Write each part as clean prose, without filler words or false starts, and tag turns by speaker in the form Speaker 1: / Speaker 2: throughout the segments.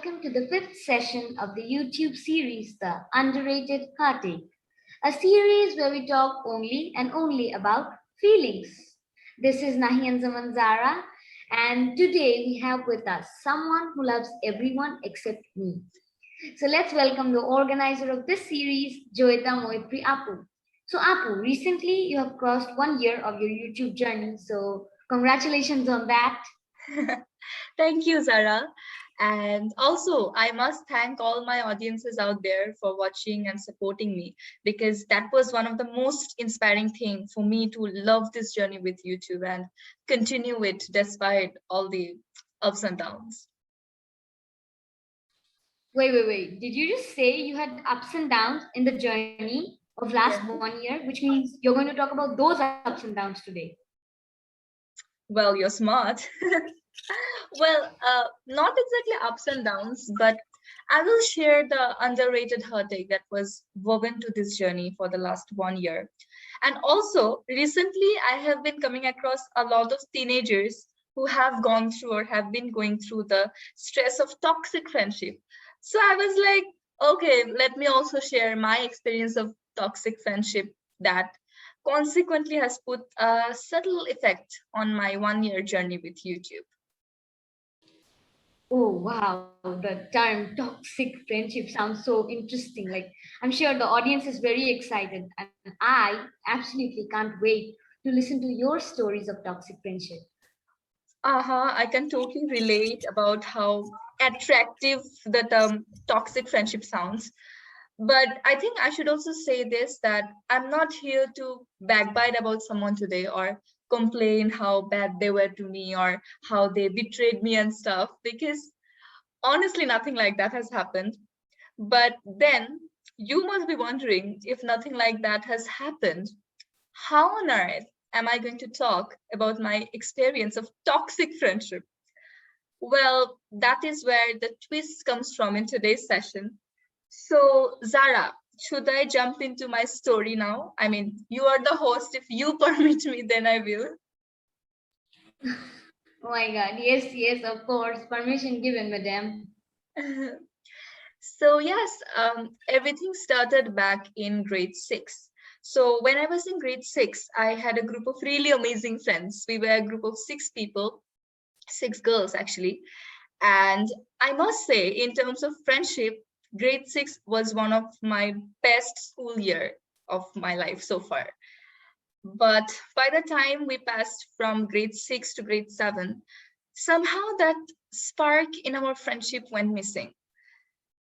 Speaker 1: welcome to the fifth session of the YouTube series, The Underrated Heartache, a series where we talk only and only about feelings. This is Nahiyan, Zaman, Zaara, and today we have with us someone who loves everyone except me. So let's welcome the organizer of this series, Joyeta, Moietree, Apu. So Apu, recently you have crossed 1 year of your YouTube journey, so congratulations on that.
Speaker 2: Thank you, Zaara. And also, I must thank all my audiences out there for watching and supporting me, because that was one of the most inspiring things for me to love this journey with YouTube and continue it despite all the ups and downs.
Speaker 1: Wait. Did you just say you had ups and downs in the journey of last
Speaker 2: Yeah.
Speaker 1: 1 year, which means you're going to talk about those ups and downs today?
Speaker 2: Well, you're smart. Well, not exactly ups and downs, but I will share the underrated heartache that was woven to this journey for the last 1 year. And also, recently, I have been coming across a lot of teenagers who have gone through or have been going through the stress of toxic friendship. So I was like, okay, let me also share my experience of toxic friendship that consequently has put a subtle effect on my 1 year journey with YouTube.
Speaker 1: Oh, wow. The term toxic friendship sounds so interesting. Like, I'm sure the audience is very excited, and I absolutely can't wait to listen to your stories of toxic friendship.
Speaker 2: I can totally relate about how attractive the term toxic friendship sounds. But I think I should also say this, that I'm not here to backbite about someone today or complain how bad they were to me or how they betrayed me and stuff, because honestly, nothing like that has happened. But then you must be wondering, if nothing like that has happened, how on earth am I going to talk about my experience of toxic friendship? Well, that is where the twist comes from in today's session. So, Zaara, should I jump into my story now? I mean, you are the host. If you permit me, then I will.
Speaker 1: Oh my God. Yes, of course. Permission given, madam.
Speaker 2: So, yes, everything started back in grade 6. So, when I was in grade 6, I had a group of really amazing friends. We were a group of 6 people, 6 girls actually. And I must say, in terms of friendship, grade 6 was one of my best school year of my life so far. But by the time we passed from grade 6 to grade 7, somehow that spark in our friendship went missing.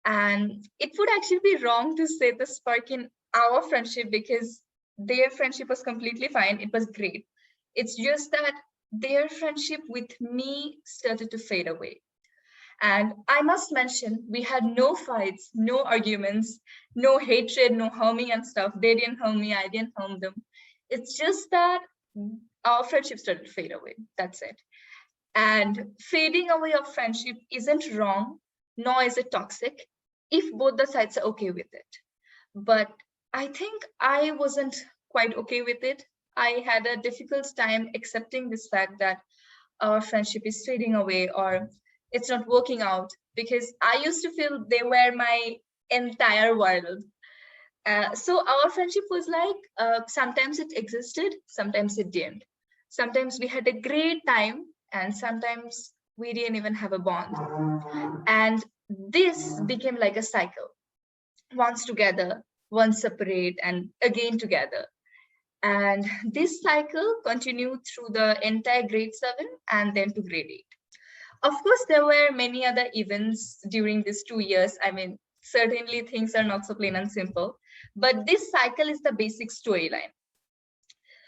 Speaker 2: And it would actually be wrong to say the spark in our friendship, because their friendship was completely fine. It was great. It's just that their friendship with me started to fade away. And I must mention, we had no fights, no arguments, no hatred, no harming and stuff. They didn't harm me, I didn't harm them. It's just that our friendship started to fade away. That's it. And fading away of friendship isn't wrong, nor is it toxic, if both the sides are okay with it. But I think I wasn't quite okay with it. I had a difficult time accepting this fact that our friendship is fading away or it's not working out, because I used to feel they were my entire world. So our friendship was like, sometimes it existed, sometimes it didn't. Sometimes we had a great time, and sometimes we didn't even have a bond. And this became like a cycle. Once together, once separate, and again together. And this cycle continued through the entire grade 7 and then to grade 8. Of course, there were many other events during these 2 years. I mean, certainly things are not so plain and simple, but this cycle is the basic storyline.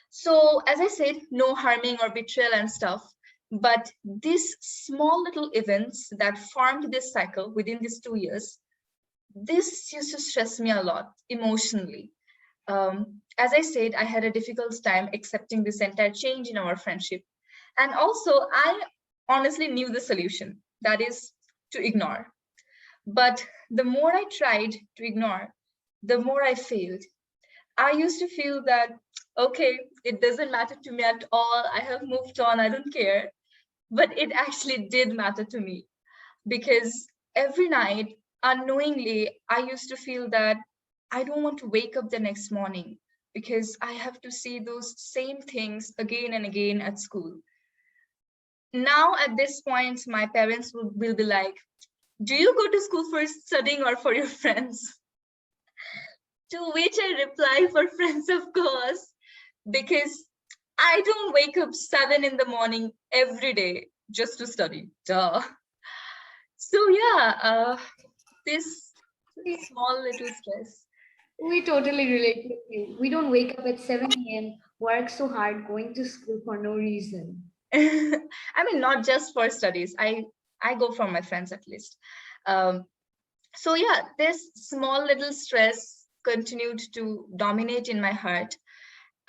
Speaker 2: So, as I said, no harming or betrayal and stuff, but these small little events that formed this cycle within these 2 years, this used to stress me a lot emotionally. As I said, I had a difficult time accepting this entire change in our friendship. And also, I honestly knew the solution, that is to ignore. But the more I tried to ignore, the more I failed. I used to feel that, okay, it doesn't matter to me at all. I have moved on, I don't care. But it actually did matter to me, because every night, unknowingly, I used to feel that I don't want to wake up the next morning because I have to see those same things again and again at school. Now, at this point, my parents will be like, do you go to school for studying or for your friends? To which I reply, for friends, of course, because I don't wake up 7 in the morning every day just to study. Duh. So yeah, this small little stress.
Speaker 1: We totally relate with you. We don't wake up at 7 a.m., work so hard, going to school for no reason.
Speaker 2: I mean, not just for studies. I go from my friends at least. So yeah, this small little stress continued to dominate in my heart.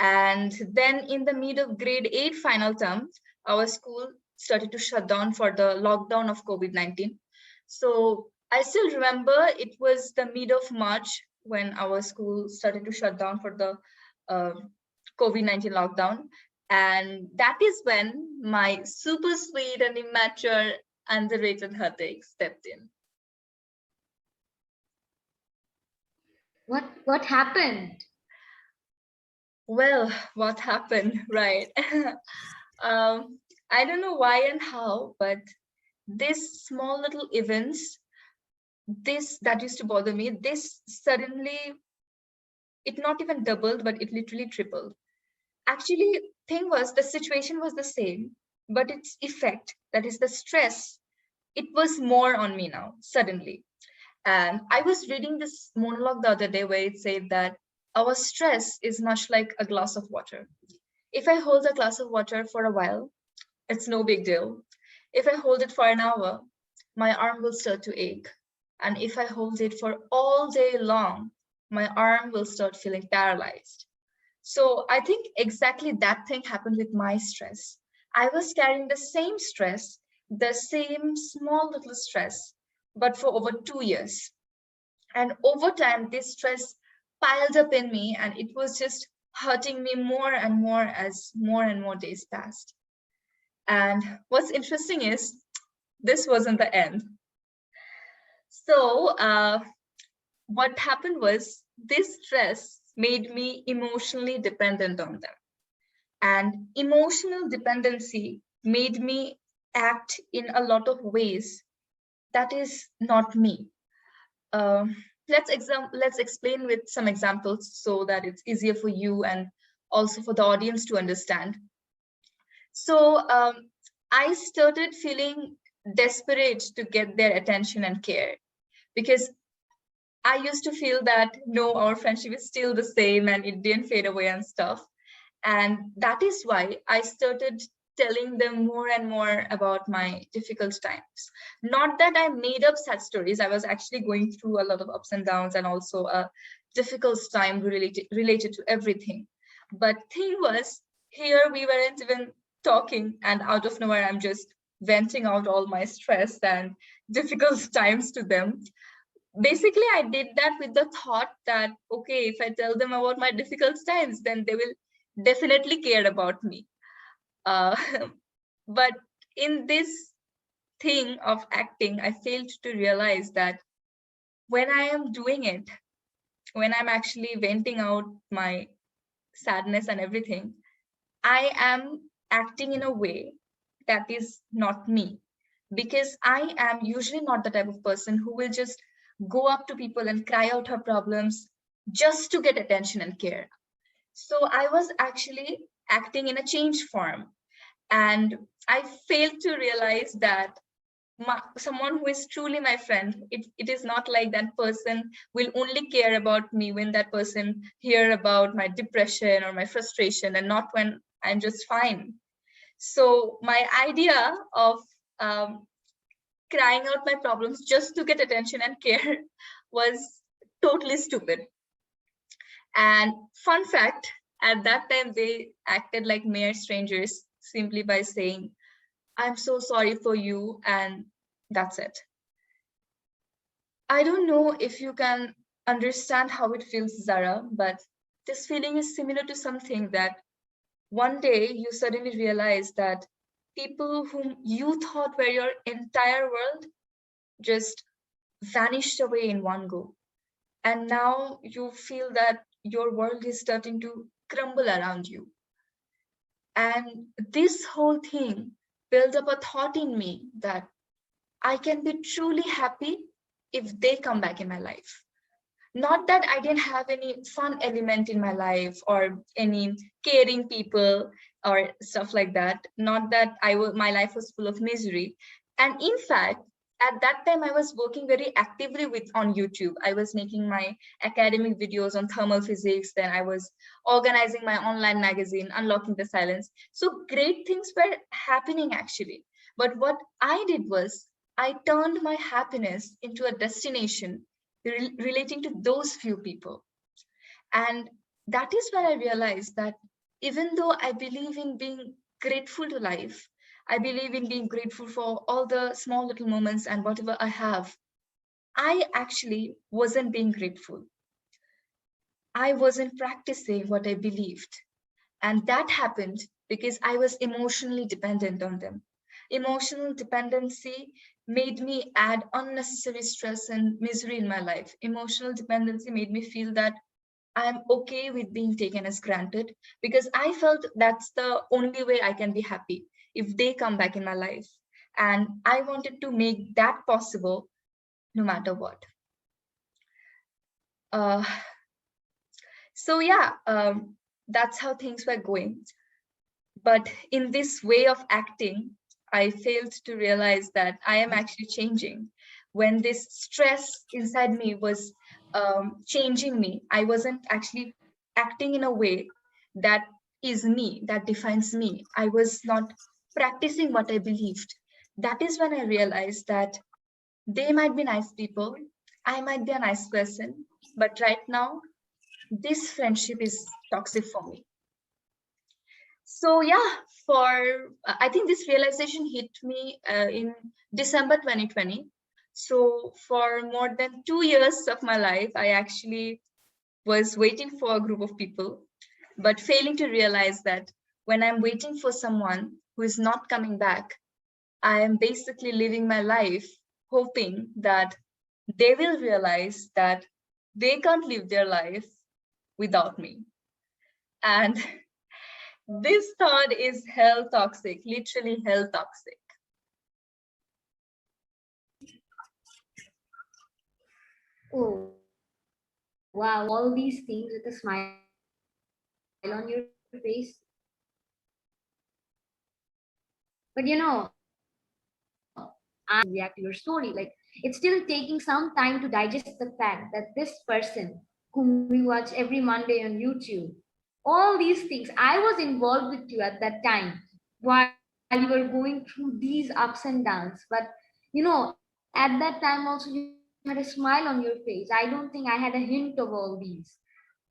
Speaker 2: And then in the mid of grade 8 final term, our school started to shut down for the lockdown of COVID-19. So I still remember it was the mid of March when our school started to shut down for the COVID-19 lockdown. And that is when my super sweet and immature underrated heartache stepped in.
Speaker 1: What happened?
Speaker 2: Well, what happened, right? I don't know why and how, but this small little events, this that used to bother me, this suddenly, it not even doubled, but it literally tripled. Actually, thing was the situation was the same, but its effect, that is the stress, it was more on me now, suddenly. And I was reading this monologue the other day where it said that our stress is much like a glass of water. If I hold a glass of water for a while, it's no big deal. If I hold it for an hour, my arm will start to ache. And if I hold it for all day long, my arm will start feeling paralyzed. So I think exactly that thing happened with my stress. I was carrying the same stress, the same small little stress, but for over 2 years. And over time, this stress piled up in me and it was just hurting me more and more as more and more days passed. And what's interesting is this wasn't the end. So what happened was this stress made me emotionally dependent on them. And emotional dependency made me act in a lot of ways that is not me. Um, let's explain with some examples so that it's easier for you and also for the audience to understand. So I started feeling desperate to get their attention and care because I used to feel that no, our friendship is still the same and it didn't fade away and stuff. And that is why I started telling them more and more about my difficult times. Not that I made up such stories. I was actually going through a lot of ups and downs and also a difficult time related to everything. But thing was, here we weren't even talking, and out of nowhere, I'm just venting out all my stress and difficult times to them. Basically, I did that with the thought that, okay, if I tell them about my difficult times, then they will definitely care about me. Uh, but in this thing of acting, I failed to realize that when I am doing it, when I'm actually venting out my sadness and everything, I am acting in a way that is not me. Because I am usually not the type of person who will just go up to people and cry out her problems just to get attention and care. So I was actually acting in a change form. And I failed to realize that someone who is truly my friend, it is not like that person will only care about me when that person hear about my depression or my frustration and not when I'm just fine. So my idea of crying out my problems just to get attention and care was totally stupid. And fun fact, at that time they acted like mere strangers simply by saying, I'm so sorry for you, and that's it. I don't know if you can understand how it feels, Zara, but this feeling is similar to something that one day you suddenly realize that people whom you thought were your entire world just vanished away in one go. And now you feel that your world is starting to crumble around you. And this whole thing built up a thought in me that I can be truly happy if they come back in my life. Not that I didn't have any fun element in my life or any caring people or stuff like that. Not that my life was full of misery. And in fact, at that time I was working very actively on YouTube. I was making my academic videos on thermal physics. Then I was organizing my online magazine, Unlocking the Silence. So great things were happening actually. But what I did was I turned my happiness into a destination relating to those few people. And that is where I realized that even though I believe in being grateful to life, I believe in being grateful for all the small little moments and whatever I have, I actually wasn't being grateful. I wasn't practicing what I believed. And that happened because I was emotionally dependent on them. Emotional dependency made me add unnecessary stress and misery in my life. Emotional dependency made me feel that I'm okay with being taken as granted because I felt that's the only way I can be happy if they come back in my life. And I wanted to make that possible no matter what. Uh, so yeah, that's how things were going. But in this way of acting, I failed to realize that I am actually changing. When this stress inside me was changing me, I wasn't actually acting in a way that is me, that defines me. I was not practicing what I believed. That is when I realized that they might be nice people, I might be a nice person, but right now, this friendship is toxic for me. So yeah, I think this realization hit me in December 2020. So for more than 2 years of my life, I actually was waiting for a group of people, but failing to realize that when I'm waiting for someone who is not coming back, I am basically living my life hoping that they will realize that they can't live their life without me. And this thought is hell toxic, literally hell toxic.
Speaker 1: Oh, wow, all these things with a smile on your face. But I react to your story. Like, it's still taking some time to digest the fact that this person whom we watch every Monday on YouTube, all these things, I was involved with you at that time while you were going through these ups and downs. But at that time also you had a smile on your face. I don't think I had a hint of all these.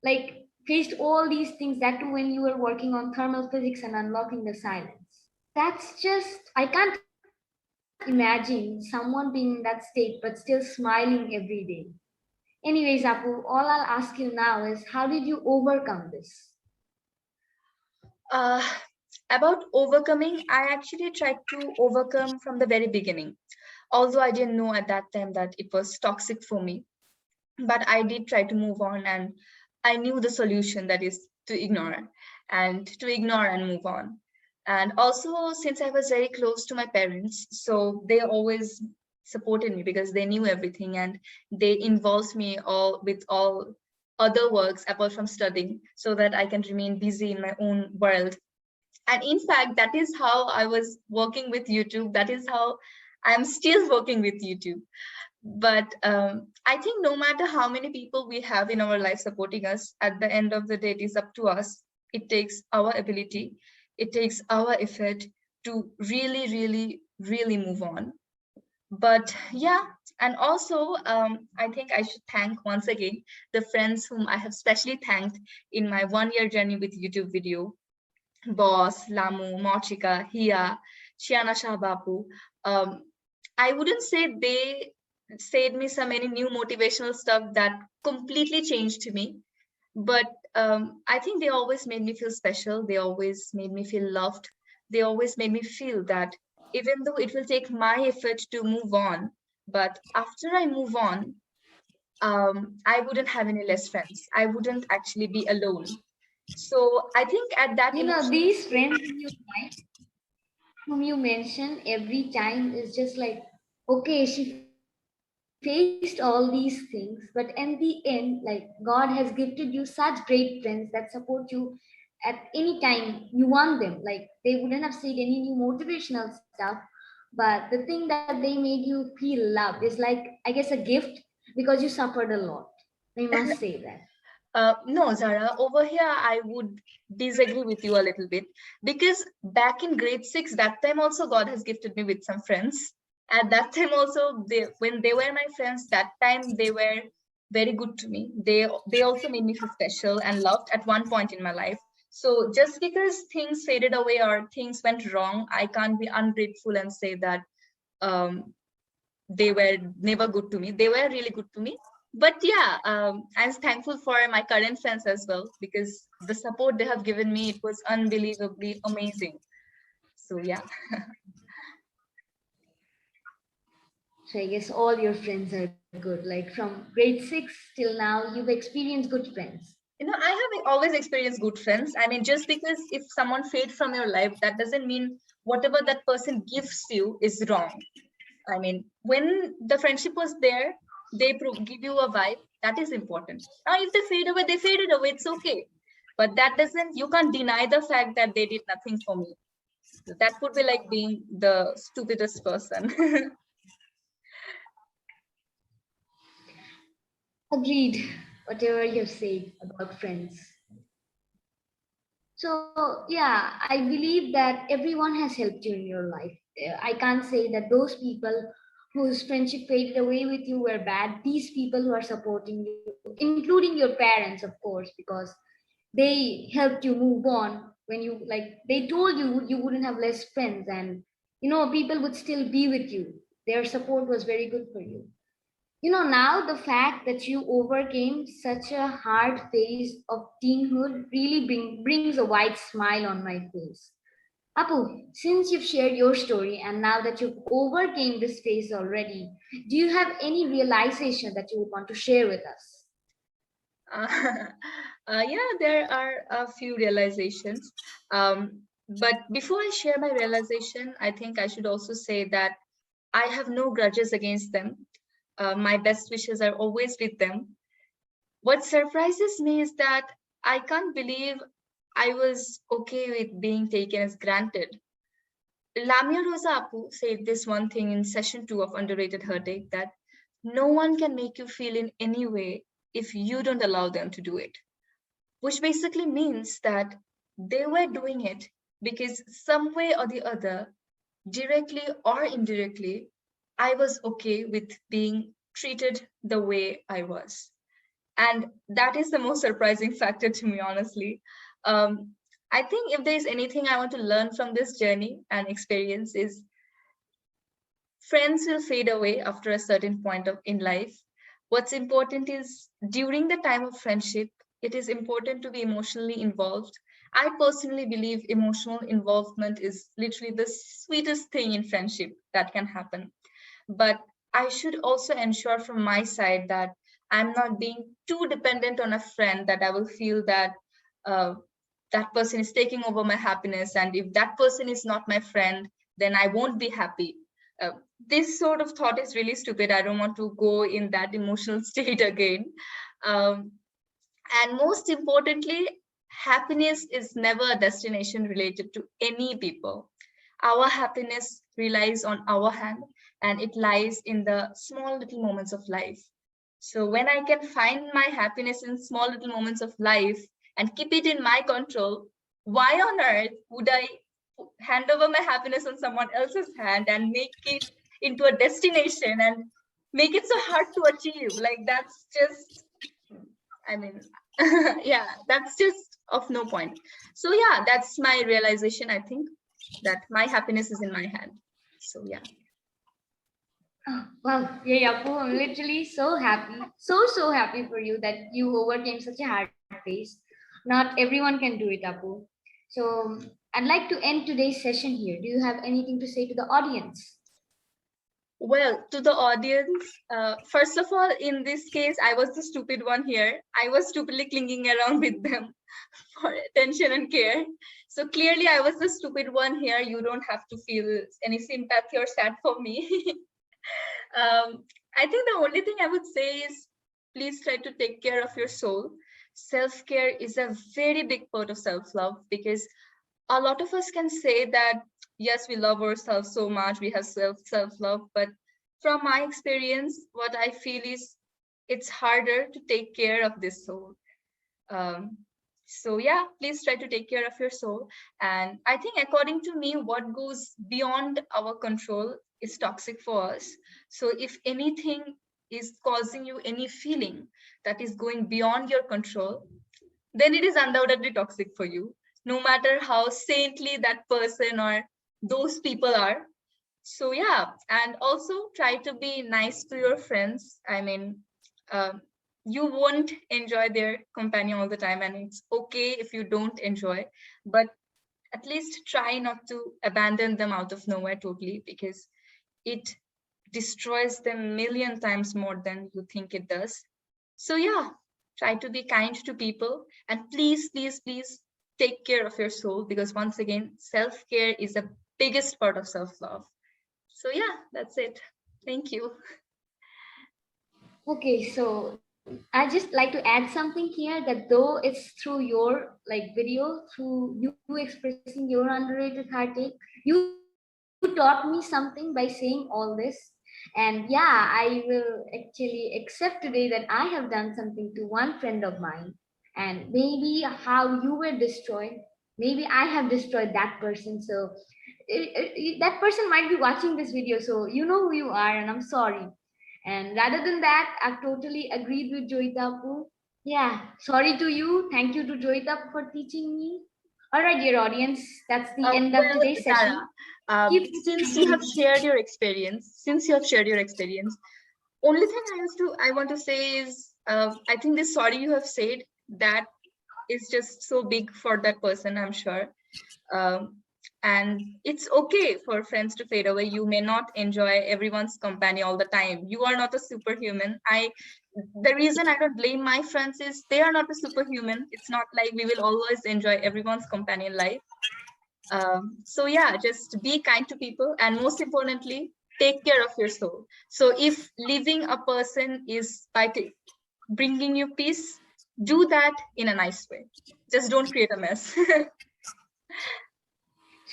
Speaker 1: Like, faced all these things, that too when you were working on thermal physics and unlocking the silence. That's just, I can't imagine someone being in that state but still smiling every day. Anyways, Apu, all I'll ask you now is how did you overcome this?
Speaker 2: Uh, about overcoming, I actually tried to overcome from the very beginning. Although I didn't know at that time that it was toxic for me, but I did try to move on, and I knew the solution, that is to ignore and move on. And also, since I was very close to my parents, so they always supported me because they knew everything and they involved me all other works apart from studying so that I can remain busy in my own world. And in fact, that is how I was working with YouTube. That is how I'm still working with YouTube. But I think no matter how many people we have in our life supporting us, at the end of the day, it is up to us. It takes our ability, it takes our effort to really, really, really move on. But yeah, and also I think I should thank once again the friends whom I have specially thanked in my 1 year journey with YouTube video. Boss, Lamu, Mochika, Hia, Shiana Shahbapu. I wouldn't say they said me some any new motivational stuff that completely changed me, but I think they always made me feel special. They always made me feel loved. They always made me feel that even though it will take my effort to move on, But after I move on, I wouldn't have any less friends. I wouldn't actually be alone. So I think at that emotional
Speaker 1: These
Speaker 2: stage,
Speaker 1: friends in your life whom you mention every time is just like, okay, she faced all these things, but in the end, like God has gifted you such great friends that support you at any time you want them. Like they wouldn't have said any new motivational stuff, but the thing that they made you feel love is like, I guess, a gift because you suffered a lot. I must say that.
Speaker 2: no, Zara, over here I would disagree with you a little bit because back in grade six, that time also God has gifted me with some friends. At that time also, when they were my friends, that time they were very good to me. They also made me feel special and loved at one point in my life. So just because things faded away or things went wrong, I can't be ungrateful and say that um, they were never good to me. They were really good to me. But yeah, I'm thankful for my current friends as well because the support they have given me, it was unbelievably amazing. So yeah.
Speaker 1: So I guess all your friends are good. Like from grade six till now, you've experienced good friends.
Speaker 2: I have always experienced good friends. I mean, just because if someone fades from your life, that doesn't mean whatever that person gives you is wrong. I mean, when the friendship was there, they give you a vibe. That is important. Now, if they fade away, they faded away. It's okay. But that doesn't, you can't deny the fact that they did nothing for me. So that would be like being the stupidest person.
Speaker 1: Agreed, whatever you've said about friends. So, yeah, I believe that everyone has helped you in your life. I can't say that those people whose friendship faded away with you were bad. These people who are supporting you, including your parents, of course, because they helped you move on when you, like, they told you you wouldn't have less friends, and people would still be with you. Their support was very good for you. Now the fact that you overcame such a hard phase of teenhood really brings a wide smile on my face. Apu, since you've shared your story and now that you've overcame this phase already, do you have any realization that you would want to share with us?
Speaker 2: Uh, yeah, there are a few realizations. But before I share my realization, I think I should also say that I have no grudges against them. My best wishes are always with them. What surprises me is that I can't believe I was okay with being taken as granted. Lamia Rosa Apu said this one thing in session 2 of Underrated Heartache that no one can make you feel in any way if you don't allow them to do it, which basically means that they were doing it because some way or the other, directly or indirectly, I was okay with being treated the way I was. And that is the most surprising factor to me, honestly. Um, I think if there's anything I want to learn from this journey and experience is friends will fade away after a certain point in life. What's important is during the time of friendship, it is important to be emotionally involved. I personally believe emotional involvement is literally the sweetest thing in friendship that can happen. But I should also ensure from my side that I'm not being too dependent on a friend that I will feel that uh, that person is taking over my happiness. And if that person is not my friend, then I won't be happy. Uh, this sort of thought is really stupid. I don't want to go in that emotional state again. Um, and most importantly, happiness is never a destination related to any people. Our happiness relies on our hand and it lies in the small little moments of life. So when I can find my happiness in small little moments of life and keep it in my control, why on earth would I hand over my happiness on someone else's hand and make it into a destination and make it so hard to achieve? Like that's just, I mean, yeah, that's just of no point. So yeah, that's my realization. I think that my happiness is in my hand. So yeah.
Speaker 1: Oh, wow, yeah, Apu, I'm literally so happy, so happy for you that you overcame such a hard phase. Not everyone can do it, Apu. So I'd like to end today's session here. Do you have anything to say to the audience?
Speaker 2: Well, to the audience, first of all, in this case, I was the stupid one here. I was stupidly clinging around with them for attention and care. So clearly, I was the stupid one here. You don't have to feel any sympathy or sad for me. I think the only thing I would say is please try to take care of your soul. Self-care is a very big part of self-love, because a lot of us can say that yes, we love ourselves so much, we have self-love, but from my experience, what I feel is it's harder to take care of this soul. um, so yeah, please try to take care of your soul. And I think according to me, what goes beyond our control is toxic for us. So if anything is causing you any feeling that is going beyond your control, then it is undoubtedly toxic for you, no matter how saintly that person or those people are. So yeah, and also try to be nice to your friends. I mean, um, you won't enjoy their company all the time, and it's okay if you don't enjoy, but at least try not to abandon them out of nowhere totally, because it destroys them million times more than you think it does. So yeah, try to be kind to people, and please, please, please take care of your soul, because once again, self-care is the biggest part of self-love. So yeah, that's it. Thank you.
Speaker 1: Okay, so I just like to add something here that though it's through your like video, through you expressing your underrated heartache, you taught me something by saying all this. And yeah, I will actually accept today that I have done something to one friend of mine. And maybe how you were destroyed, maybe I have destroyed that person. So that person might be watching this video. So you know who you are, and I'm sorry. And rather than that, I totally agreed with Joyita. Yeah, sorry to you. Thank you to Joyita for teaching me. All right, dear audience, that's the end of
Speaker 2: Well,
Speaker 1: today's
Speaker 2: Zara,
Speaker 1: session. Keep
Speaker 2: since you have shared your experience, only thing I want to say is, I think this sorry you have said, that is just so big for that person, I'm sure. um, and it's okay for friends to fade away. You may not enjoy everyone's company all the time. You are not a superhuman. The reason I don't blame my friends is they are not a superhuman. It's not like we will always enjoy everyone's company in life. So yeah, just be kind to people, and most importantly, take care of your soul. So if leaving a person is by bringing you peace, do that in a nice way. Just don't create a mess.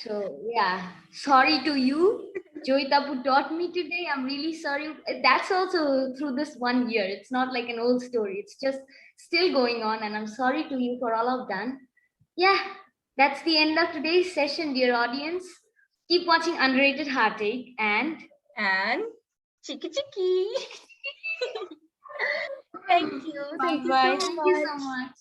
Speaker 1: So yeah, sorry to you, Joyita, who taught me today. I'm really sorry. That's also through this 1 year. It's not like an old story. It's just still going on, and I'm sorry to you for all I've done. Yeah, that's the end of today's session, dear audience. Keep watching Underrated Heartache and
Speaker 2: And chiki chiki. Thank you.
Speaker 1: bye
Speaker 2: Thank you
Speaker 1: bye.
Speaker 2: so
Speaker 1: Thank you so
Speaker 2: much.
Speaker 1: much.